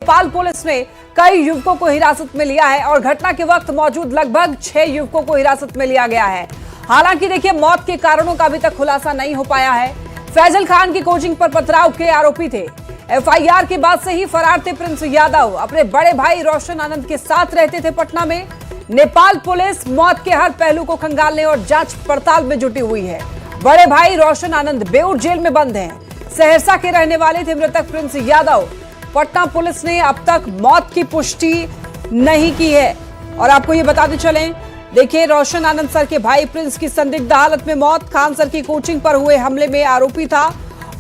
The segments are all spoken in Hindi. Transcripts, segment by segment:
नेपाल पुलिस ने कई युवकों को हिरासत में लिया है और घटना के वक्त मौजूद लगभग 6 युवकों को हिरासत में लिया गया है। हालांकि देखिए, मौत के कारणों का अभी तक खुलासा नहीं हो पाया है। फैजल खान की कोचिंग पर पथराव के आरोपी थे। एफआईआर के बाद से ही फरार थे प्रिंस यादव। अपने बड़े भाई रोशन आनंद के साथ रहते थे पटना में। नेपाल पुलिस मौत के हर पहलू को खंगालने और जांच पड़ताल में जुटी हुई है। बड़े भाई रोशन आनंद बेऊर जेल में बंद हैं। सहरसा के रहने वाले थे मृतक प्रिंस यादव। पटना पुलिस ने अब तक मौत की पुष्टि नहीं की है। और आपको ये बताते चलें, देखिए, रोशन आनंद सर के भाई प्रिंस की संदिग्ध हालत में मौत। खान सर की कोचिंग पर हुए हमले में आरोपी था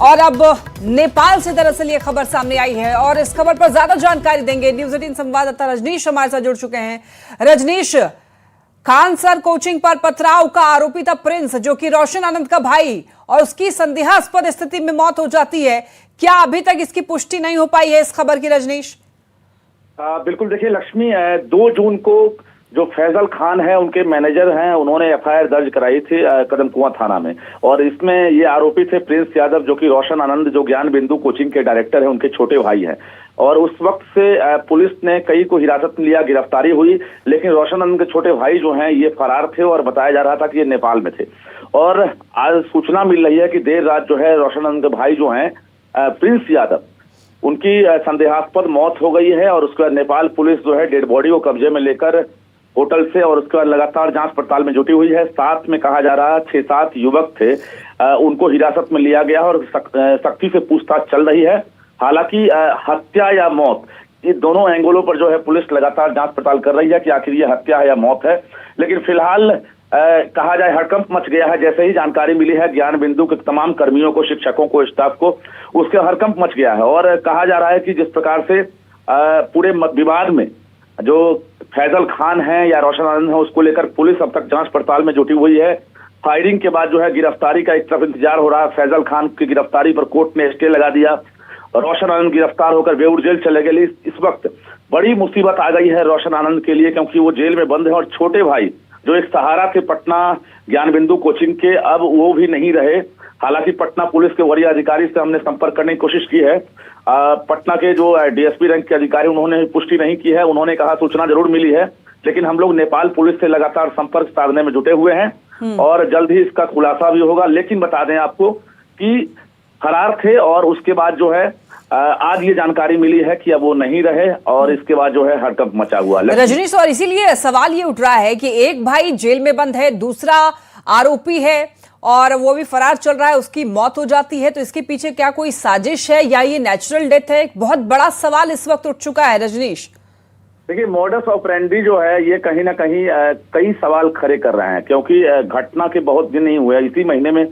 और अब नेपाल से दरअसल ये खबर सामने आई है। और इस खबर पर ज्यादा जानकारी देंगे न्यूज़ 18 संवाददाता रजनीश हमारे साथ जुड़ चुके हैं। रजनीश, खान सर कोचिंग पर पथराव का आरोपी था प्रिंस, जो कि रोशन आनंद का भाई, और उसकी संदेहास्पद स्थिति में मौत हो जाती है। क्या अभी तक इसकी पुष्टि नहीं हो पाई है इस खबर की, रजनीश? बिल्कुल, देखिए लक्ष्मी, 2 जून को जो फैजल खान है, उनके मैनेजर हैं, उन्होंने एफआईआर दर्ज कराई थी कदम कुआं थाना में। और इसमें ये आरोपी थे प्रिंस यादव, जो कि रोशन आनंद, जो ज्ञान बिंदु कोचिंग के डायरेक्टर हैं, उनके छोटे भाई हैं। और उस वक्त से पुलिस ने कई को हिरासत में लिया, गिरफ्तारी हुई, लेकिन रोशन आनंद के छोटे भाई जो हैं ये फरार थे और बताया जा रहा था कि ये नेपाल में थे। और आज सूचना मिल रही है कि देर रात जो है रोशन आनंद के भाई जो हैं प्रिंस यादव, उनकी संदेहास्पद मौत हो गई है। और उसके बाद नेपाल पुलिस जो है डेड बॉडी को कब्जे में लेकर होटल से और उसके बाद लगातार जांच पड़ताल में जुटी हुई है। साथ में कहा जा रहा है 6-7 युवक थे, उनको हिरासत में लिया गया और सख्ती से पूछताछ चल रही है। हालांकि हत्या या मौत, ये दोनों एंगलों पर जो है पुलिस लगातार जांच पड़ताल कर रही है कि आखिर ये हत्या है या मौत है। लेकिन फिलहाल कहा जाए हड़कंप मच गया है। जैसे ही जानकारी मिली है ज्ञान बिंदु के तमाम कर्मियों को, शिक्षकों को, स्टाफ को, उसके हड़कंप मच गया है। और कहा जा रहा है कि जिस प्रकार से पूरे विवाद में जो फैजल खान है या रोशन आनंद है, उसको लेकर पुलिस अब तक जांच पड़ताल में जुटी हुई है। फायरिंग के बाद जो है गिरफ्तारी का एक तरफ इंतजार हो रहा है। फैजल खान की गिरफ्तारी पर कोर्ट ने स्टे लगा दिया। रोशन आनंद गिरफ्तार होकर बेऊर जेल चले गए। इस वक्त बड़ी मुसीबत आ गई है रोशन आनंद के लिए, क्योंकि वो जेल में बंद है और छोटे भाई जो एक सहारा थे पटना ज्ञान बिंदु कोचिंग के, अब वो भी नहीं रहे। हालांकि पटना पुलिस के वरीय अधिकारी से हमने संपर्क करने की कोशिश की है। पटना के जो डीएसपी रैंक के अधिकारी, उन्होंने पुष्टि नहीं की है। उन्होंने कहा सूचना जरूर मिली है, लेकिन हम लोग नेपाल पुलिस से लगातार संपर्क साधने में जुटे हुए हैं और जल्द ही इसका खुलासा भी होगा। लेकिन बता दें आपको कि फरार थे और उसके बाद जो है आज ये जानकारी मिली है कि अब वो नहीं रहे और इसके बाद जो है हड़कंप मचा हुआ। रजनीश, और इसीलिए सवाल ये उठ रहा है कि एक भाई जेल में बंद है, दूसरा आरोपी है और वो भी फरार चल रहा है, उसकी मौत हो जाती है, तो इसके पीछे क्या कोई साजिश है या ये नेचुरल डेथ है? बहुत बड़ा सवाल इस वक्त उठ चुका है रजनीश। देखिए, मॉडस ऑपरेंडी जो है ये कहीं ना कहीं कई सवाल खड़े कर रहे हैं, क्योंकि घटना के बहुत दिन नहीं हुए। इसी महीने में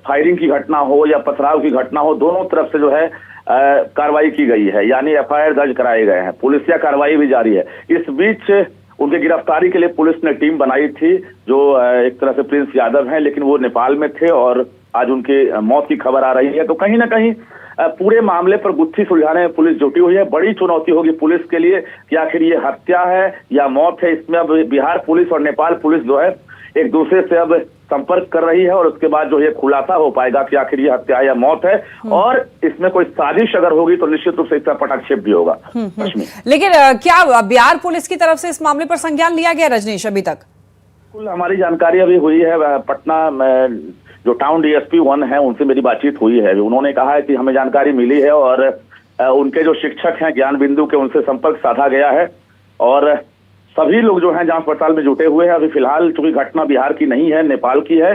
फायरिंग की घटना हो या पथराव की घटना हो, दोनों तरफ से जो है कार्रवाई की गई है, यानी एफआईआर दर्ज कराए गए हैं। पुलिसिया कार्रवाई भी जारी है। इस बीच उनकी गिरफ्तारी के लिए पुलिस ने टीम बनाई थी, जो एक तरह से प्रिंस यादव हैं, लेकिन वो नेपाल में थे और आज उनके मौत की खबर आ रही है। तो कहीं ना कहीं पूरे मामले पर गुत्थी सुलझाने में पुलिस जुटी हुई है। बड़ी चुनौती होगी पुलिस के लिए कि आखिर ये हत्या है या मौत है। इसमें अब बिहार पुलिस और नेपाल पुलिस जो है एक दूसरे से अब संपर्क कर रही है और उसके बाद जो ये खुलासा हो पाएगा कि आखिर ये हत्या या मौत है। और इसमें कोई साजिश अगर होगी तो निश्चित रूप से इसका पटाक्षेप भी होगा। लेकिन क्या बिहार पुलिस की तरफ से इस मामले पर संज्ञान लिया गया रजनीश अभी तक? बिल्कुल, हमारी जानकारी अभी हुई है। पटना में जो टाउन डीएसपी 1 है, उनसे मेरी बातचीत हुई है। उन्होंने कहा है कि हमें जानकारी मिली है और उनके जो शिक्षक हैं ज्ञान बिंदु के, उनसे संपर्क साधा गया है और सभी लोग जो हैं जांच पड़ताल में जुटे हुए हैं। अभी फिलहाल चूंकि घटना बिहार की नहीं है, नेपाल की है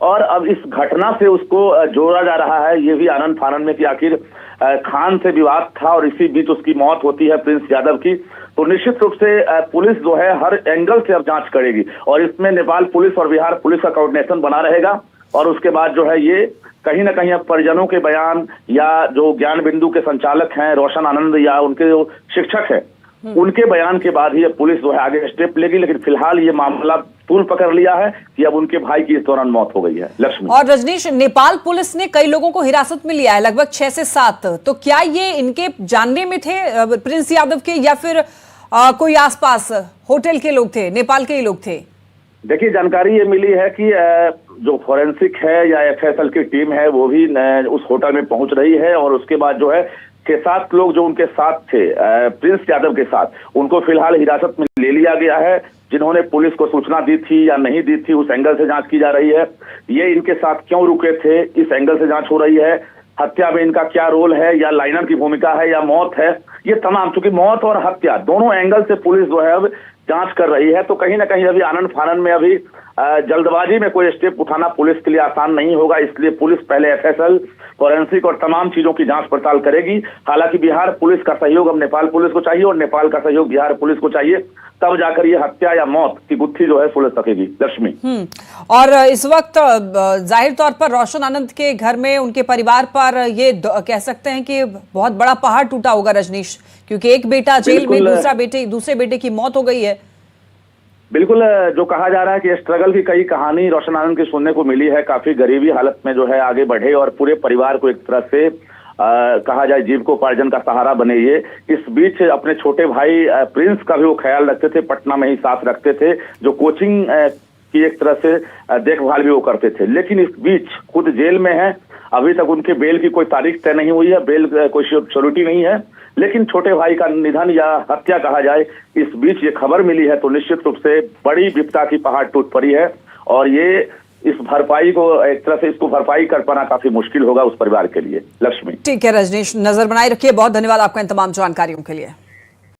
और अब इस घटना से उसको जोड़ा जा रहा है ये भी आनंद फानन में कि आखिर खान से विवाद था और इसी बीच उसकी मौत होती है प्रिंस यादव की। तो निश्चित रूप से पुलिस जो है हर एंगल से अब जांच करेगी और इसमें नेपाल पुलिस और बिहार पुलिस का कोऑर्डिनेशन बना रहेगा। और उसके बाद जो है ये कहीं ना कहीं अब परिजनों के बयान या जो ज्ञान बिंदु के संचालक हैं रोशन आनंद या उनके जो शिक्षक हैं, उनके बयान के बाद ही अब पुलिस जो है आगे स्टेप लेगी। लेकिन फिलहाल ये मामला तूल पकड़ लिया है कि अब उनके भाई की इस दौरान मौत हो गई है। लक्ष्मी और रजनीश, नेपाल पुलिस ने कई लोगों को हिरासत में लिया है, लगभग 6 से 7। तो क्या ये इनके जानने में थे प्रिंस यादव के, या फिर कोई आसपास होटल के लोग थे, नेपाल के ही लोग थे? देखिए, जानकारी ये मिली है कि जो फॉरेंसिक है या एफएसएल की टीम है वो भी उस होटल में पहुंच रही है और उसके बाद जो है 6-7 लोग जो उनके साथ थे प्रिंस यादव के साथ, उनको फिलहाल हिरासत में ले लिया गया है। जिन्होंने पुलिस को सूचना दी थी या नहीं दी थी, उस एंगल से जांच की जा रही है। ये इनके साथ क्यों रुके थे, इस एंगल से जांच हो रही है। हत्या में इनका क्या रोल है, या लाइनर की भूमिका है, या मौत है, ये तमाम, चूंकि मौत और हत्या दोनों एंगल से पुलिस जो है अब जांच कर रही है। तो कहीं ना कहीं अभी आनंद फानन में अभी जल्दबाजी में कोई स्टेप उठाना पुलिस के लिए आसान नहीं होगा। इसलिए पुलिस पहले एफएसएल, फॉरेंसिक और तमाम चीजों की जांच पड़ताल करेगी। हालांकि बिहार पुलिस का सहयोग अब नेपाल पुलिस को चाहिए और नेपाल का सहयोग बिहार पुलिस को चाहिए, तब जाकर ये हत्या या मौत की गुत्थी जो है सुलझ सकेगी। लक्ष्मी, और इस वक्त जाहिर तौर पर रोशन आनंद के घर में उनके परिवार पर ये कह सकते हैं कि बहुत बड़ा पहाड़ टूटा होगा रजनीश, क्योंकि एक बेटा जेल में, दूसरे बेटे की मौत हो गई है। बिल्कुल, जो कहा जा रहा है कि स्ट्रगल की कई कहानी रोशन आनंद की सुनने को मिली है। काफी गरीबी हालत में जो है आगे बढ़े और पूरे परिवार को एक तरह से कहा जाए जीविकोपार्जन का सहारा बने। ये इस बीच अपने छोटे भाई प्रिंस का भी वो ख्याल रखते थे, पटना में ही साथ रखते थे, जो कोचिंग की एक तरह से देखभाल भी वो करते थे। लेकिन इस बीच खुद जेल में है, अभी तक उनके बेल की कोई तारीख तय नहीं हुई है, बेल कोई श्योरिटी नहीं है। लेकिन छोटे भाई का निधन या हत्या कहा जाए, इस बीच ये खबर मिली है, तो निश्चित रूप से बड़ी विपदा की पहाड़ टूट पड़ी है। और ये इस भरपाई को एक तरह से इसको भरपाई कर पाना काफी मुश्किल होगा उस परिवार के लिए। लक्ष्मी, ठीक है रजनीश, नजर बनाए रखिए। बहुत धन्यवाद आपका इन तमाम जानकारियों के लिए।